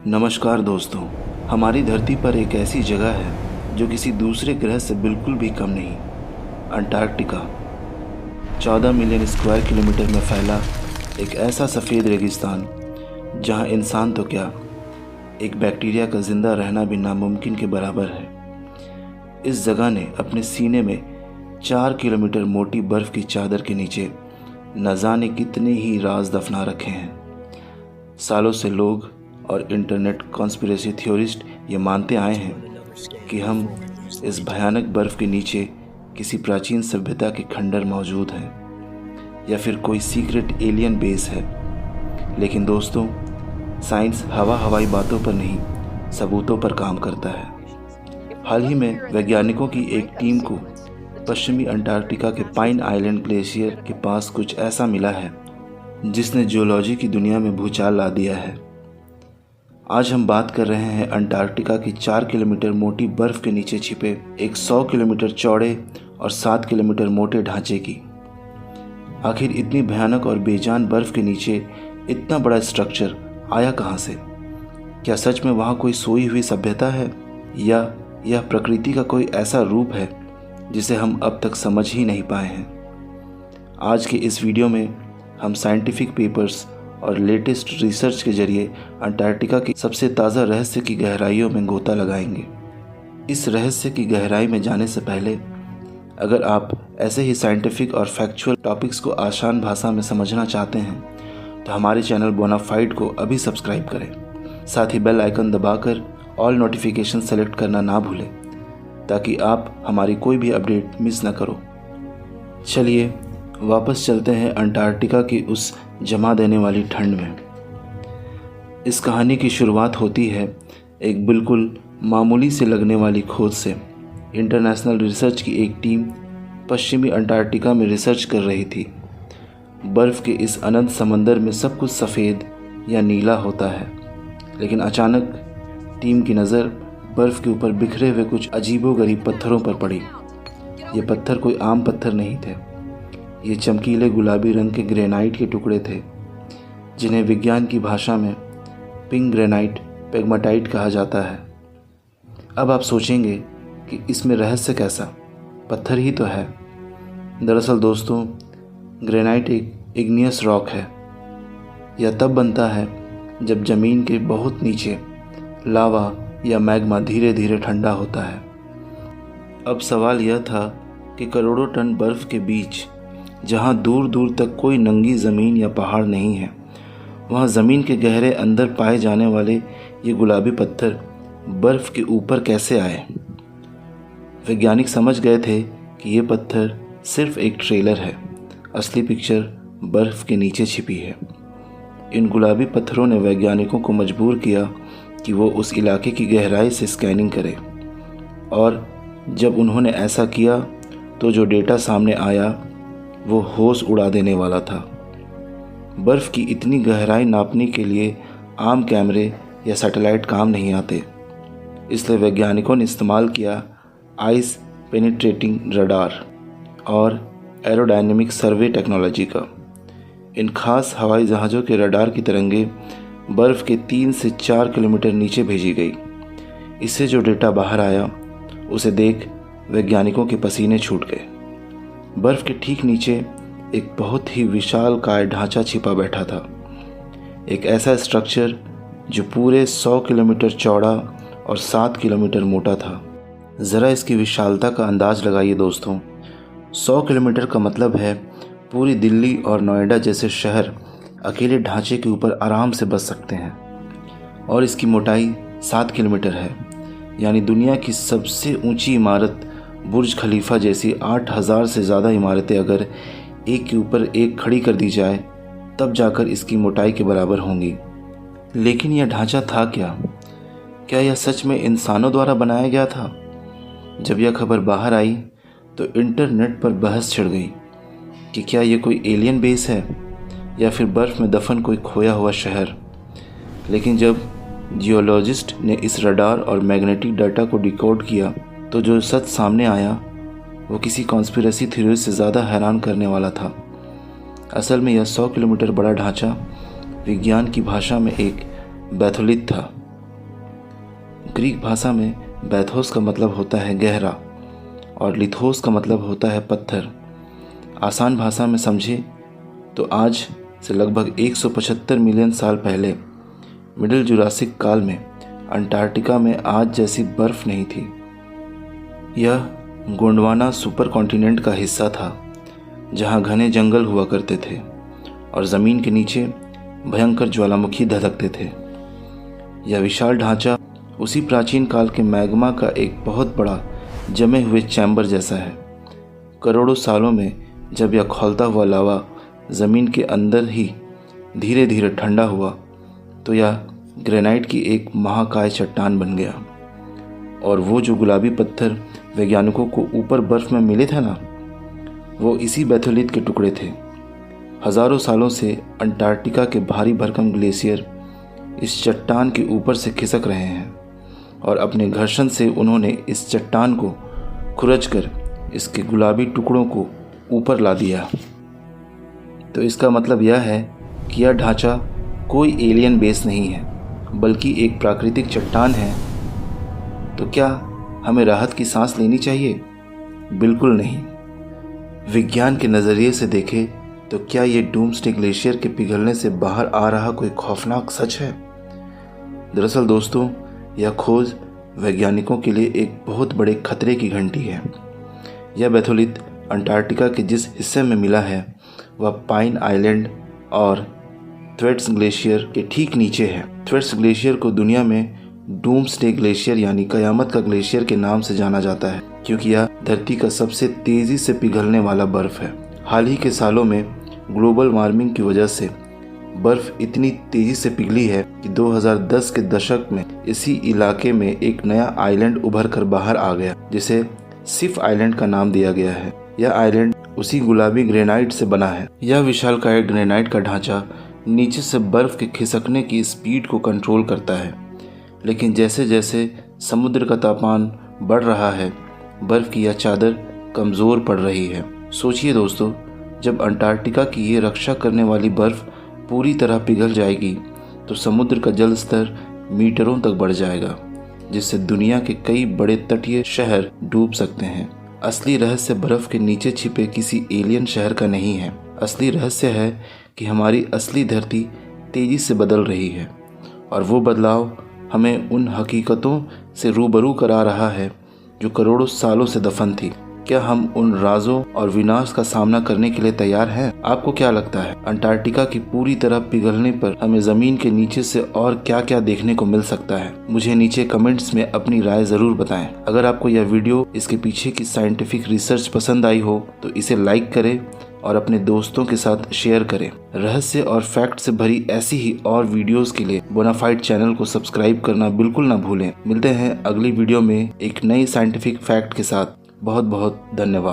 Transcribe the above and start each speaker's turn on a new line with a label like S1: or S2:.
S1: नमस्कार दोस्तों, हमारी धरती पर एक ऐसी जगह है जो किसी दूसरे ग्रह से बिल्कुल भी कम नहीं। अंटार्कटिका 14 मिलियन स्क्वायर किलोमीटर में फैला एक ऐसा सफ़ेद रेगिस्तान जहां इंसान तो क्या, एक बैक्टीरिया का जिंदा रहना भी नामुमकिन के बराबर है। इस जगह ने अपने सीने में 4 किलोमीटर मोटी बर्फ़ की चादर के नीचे न जाने कितने ही राज दफना रखे हैं। सालों से लोग और इंटरनेट कॉन्स्पिरेसी थ्योरिस्ट ये मानते आए हैं कि हम इस भयानक बर्फ़ के नीचे किसी प्राचीन सभ्यता के खंडर मौजूद हैं या फिर कोई सीक्रेट एलियन बेस है। लेकिन दोस्तों, साइंस हवाई बातों पर नहीं, सबूतों पर काम करता है। हाल ही में वैज्ञानिकों की एक टीम को पश्चिमी अंटार्कटिका के पाइन आइलैंड ग्लेशियर के पास कुछ ऐसा मिला है जिसने जियोलॉजी की दुनिया में भूचाल ला दिया है। आज हम बात कर रहे हैं अंटार्कटिका की 4 किलोमीटर मोटी बर्फ़ के नीचे छिपे एक 100 किलोमीटर चौड़े और 7 किलोमीटर मोटे ढांचे की। आखिर इतनी भयानक और बेजान बर्फ़ के नीचे इतना बड़ा स्ट्रक्चर आया कहाँ से? क्या सच में वहाँ कोई सोई हुई सभ्यता है या यह प्रकृति का कोई ऐसा रूप है जिसे हम अब तक समझ ही नहीं पाए हैं? आज के इस वीडियो में हम साइंटिफिक पेपर्स और लेटेस्ट रिसर्च के जरिए अंटार्कटिका की सबसे ताज़ा रहस्य की गहराइयों में गोता लगाएंगे। इस रहस्य की गहराई में जाने से पहले अगर आप ऐसे ही साइंटिफिक और फैक्चुअल टॉपिक्स को आसान भाषा में समझना चाहते हैं तो हमारे चैनल बोनाफाइड को अभी सब्सक्राइब करें। साथ ही बेल आइकन दबाकर ऑल नोटिफिकेशन सेलेक्ट करना ना भूलें ताकि आप हमारी कोई भी अपडेट मिस ना करो। चलिए वापस चलते हैं अंटार्कटिका की उस जमा देने वाली ठंड में। इस कहानी की शुरुआत होती है एक बिल्कुल मामूली से लगने वाली खोज से। इंटरनेशनल रिसर्च की एक टीम पश्चिमी अंटार्कटिका में रिसर्च कर रही थी। बर्फ़ के इस अनंत समंदर में सब कुछ सफ़ेद या नीला होता है, लेकिन अचानक टीम की नज़र बर्फ़ के ऊपर बिखरे हुए कुछ अजीबोगरीब पत्थरों पर पड़ी। ये पत्थर कोई आम पत्थर नहीं थे। ये चमकीले गुलाबी रंग के ग्रेनाइट के टुकड़े थे जिन्हें विज्ञान की भाषा में पिंक ग्रेनाइट पेगमाटाइट कहा जाता है। अब आप सोचेंगे कि इसमें रहस्य कैसा, पत्थर ही तो है। दरअसल दोस्तों, ग्रेनाइट एक इग्नियस रॉक है। यह तब बनता है जब ज़मीन के बहुत नीचे लावा या मैग्मा धीरे धीरे ठंडा होता है। अब सवाल यह था कि करोड़ों टन बर्फ़ के बीच, जहाँ दूर दूर तक कोई नंगी ज़मीन या पहाड़ नहीं है, वहाँ ज़मीन के गहरे अंदर पाए जाने वाले ये गुलाबी पत्थर बर्फ़ के ऊपर कैसे आए? वैज्ञानिक समझ गए थे कि ये पत्थर सिर्फ एक ट्रेलर है, असली पिक्चर बर्फ़ के नीचे छिपी है। इन गुलाबी पत्थरों ने वैज्ञानिकों को मजबूर किया कि वो उस इलाके की गहराई से स्कैनिंग करें, और जब उन्होंने ऐसा किया तो जो डेटा सामने आया वो होश उड़ा देने वाला था। बर्फ़ की इतनी गहराई नापने के लिए आम कैमरे या सैटेलाइट काम नहीं आते, इसलिए वैज्ञानिकों ने इस्तेमाल किया आइस पेनिट्रेटिंग रडार और एरोडायनेमिक सर्वे टेक्नोलॉजी का। इन खास हवाई जहाज़ों के रडार की तरंगे बर्फ़ के 3 से 4 किलोमीटर नीचे भेजी गई। इससे जो डेटा बाहर आया उसे देख वैज्ञानिकों के पसीने छूट गए। बर्फ़ के ठीक नीचे एक बहुत ही विशालकाय ढांचा छिपा बैठा था, एक ऐसा स्ट्रक्चर जो पूरे 100 किलोमीटर चौड़ा और 7 किलोमीटर मोटा था। ज़रा इसकी विशालता का अंदाज़ लगाइए दोस्तों। 100 किलोमीटर का मतलब है पूरी दिल्ली और नोएडा जैसे शहर अकेले ढांचे के ऊपर आराम से बस सकते हैं, और इसकी मोटाई 7 किलोमीटर है। यानी दुनिया की सबसे ऊंची इमारत बुर्ज खलीफा जैसी 8000 से ज़्यादा इमारतें अगर एक के ऊपर एक खड़ी कर दी जाए तब जाकर इसकी मोटाई के बराबर होंगी। लेकिन यह ढांचा था क्या? क्या यह सच में इंसानों द्वारा बनाया गया था? जब यह खबर बाहर आई तो इंटरनेट पर बहस छिड़ गई कि क्या यह कोई एलियन बेस है या फिर बर्फ़ में दफन कोई खोया हुआ शहर। लेकिन जब जियोलॉजिस्ट ने इस रडार और मैग्नेटिक डाटा को डिकोड किया तो जो सच सामने आया वो किसी कॉन्स्पिरेसी थ्योरी से ज़्यादा हैरान करने वाला था। असल में यह 100 किलोमीटर बड़ा ढांचा विज्ञान की भाषा में एक बैथोलिथ था, ग्रीक भाषा में बैथोस का मतलब होता है गहरा और लिथोस का मतलब होता है पत्थर। आसान भाषा में समझे तो आज से लगभग 175 मिलियन साल पहले मिडिल जुरासिक काल में अंटार्कटिका में आज जैसी बर्फ नहीं थी। यह गोंडवाना सुपर कॉन्टिनेंट का हिस्सा था जहां घने जंगल हुआ करते थे और ज़मीन के नीचे भयंकर ज्वालामुखी धधकते थे। यह विशाल ढांचा उसी प्राचीन काल के मैग्मा का एक बहुत बड़ा जमे हुए चैम्बर जैसा है। करोड़ों सालों में जब यह खौलता हुआ लावा ज़मीन के अंदर ही धीरे धीरे ठंडा हुआ तो यह ग्रेनाइट की एक महाकाय चट्टान बन गया। और वो जो गुलाबी पत्थर वैज्ञानिकों को ऊपर बर्फ़ में मिले थे ना, वो इसी बैथोलिथ के टुकड़े थे। हज़ारों सालों से अंटार्कटिका के भारी भरकम ग्लेशियर इस चट्टान के ऊपर से खिसक रहे हैं और अपने घर्षण से उन्होंने इस चट्टान को खुरचकर इसके गुलाबी टुकड़ों को ऊपर ला दिया। तो इसका मतलब यह है कि यह ढांचा कोई एलियन बेस नहीं है बल्कि एक प्राकृतिक चट्टान है। तो क्या हमें राहत की सांस लेनी चाहिए? बिल्कुल नहीं। विज्ञान के नज़रिए से देखें तो क्या ये डूम्सडे ग्लेशियर के पिघलने से बाहर आ रहा कोई खौफनाक सच है? दरअसल दोस्तों, यह खोज वैज्ञानिकों के लिए एक बहुत बड़े खतरे की घंटी है। यह बैथोलिथ अंटार्कटिका के जिस हिस्से में मिला है वह पाइन आइलैंड और थ्वेट्स ग्लेशियर के ठीक नीचे है। थ्वेट्स ग्लेशियर को दुनिया में डूम्सडे ग्लेशियर यानी कयामत का ग्लेशियर के नाम से जाना जाता है क्योंकि यह धरती का सबसे तेज़ी से पिघलने वाला बर्फ़ है। हाल ही के सालों में ग्लोबल वार्मिंग की वजह से बर्फ़ इतनी तेज़ी से पिघली है कि 2010 के दशक में इसी इलाके में एक नया आइलैंड उभर कर बाहर आ गया जिसे सिफ आइलैंड का नाम दिया गया है। यह आइलैंड उसी गुलाबी ग्रेनाइट से बना है। यह विशालकाय ग्रेनाइट का ढांचा नीचे से बर्फ़ के खिसकने की स्पीड को कंट्रोल करता है, लेकिन जैसे जैसे समुद्र का तापमान बढ़ रहा है बर्फ़ की यह चादर कमज़ोर पड़ रही है। सोचिए दोस्तों, जब अंटार्कटिका की ये रक्षा करने वाली बर्फ़ पूरी तरह पिघल जाएगी तो समुद्र का जल स्तर मीटरों तक बढ़ जाएगा जिससे दुनिया के कई बड़े तटीय शहर डूब सकते हैं। असली रहस्य बर्फ़ के नीचे छिपे किसी एलियन शहर का नहीं है। असली रहस्य है कि हमारी असली धरती तेज़ी से बदल रही है और वो बदलाव हमें उन हकीकतों से रूबरू करा रहा है जो करोड़ों सालों से दफन थी। क्या हम उन राजों और विनाश का सामना करने के लिए तैयार हैं? आपको क्या लगता है, अंटार्कटिका की पूरी तरह पिघलने पर हमें जमीन के नीचे से और क्या क्या देखने को मिल सकता है? मुझे नीचे कमेंट्स में अपनी राय जरूर बताएं। अगर आपको यह वीडियो इसके पीछे की साइंटिफिक रिसर्च पसंद आई हो तो इसे लाइक करें और अपने दोस्तों के साथ शेयर करें। रहस्य और फैक्ट से भरी ऐसी ही और वीडियोस के लिए बोनाफाइड चैनल को सब्सक्राइब करना बिल्कुल ना भूलें। मिलते हैं अगली वीडियो में एक नई साइंटिफिक फैक्ट के साथ। बहुत बहुत धन्यवाद।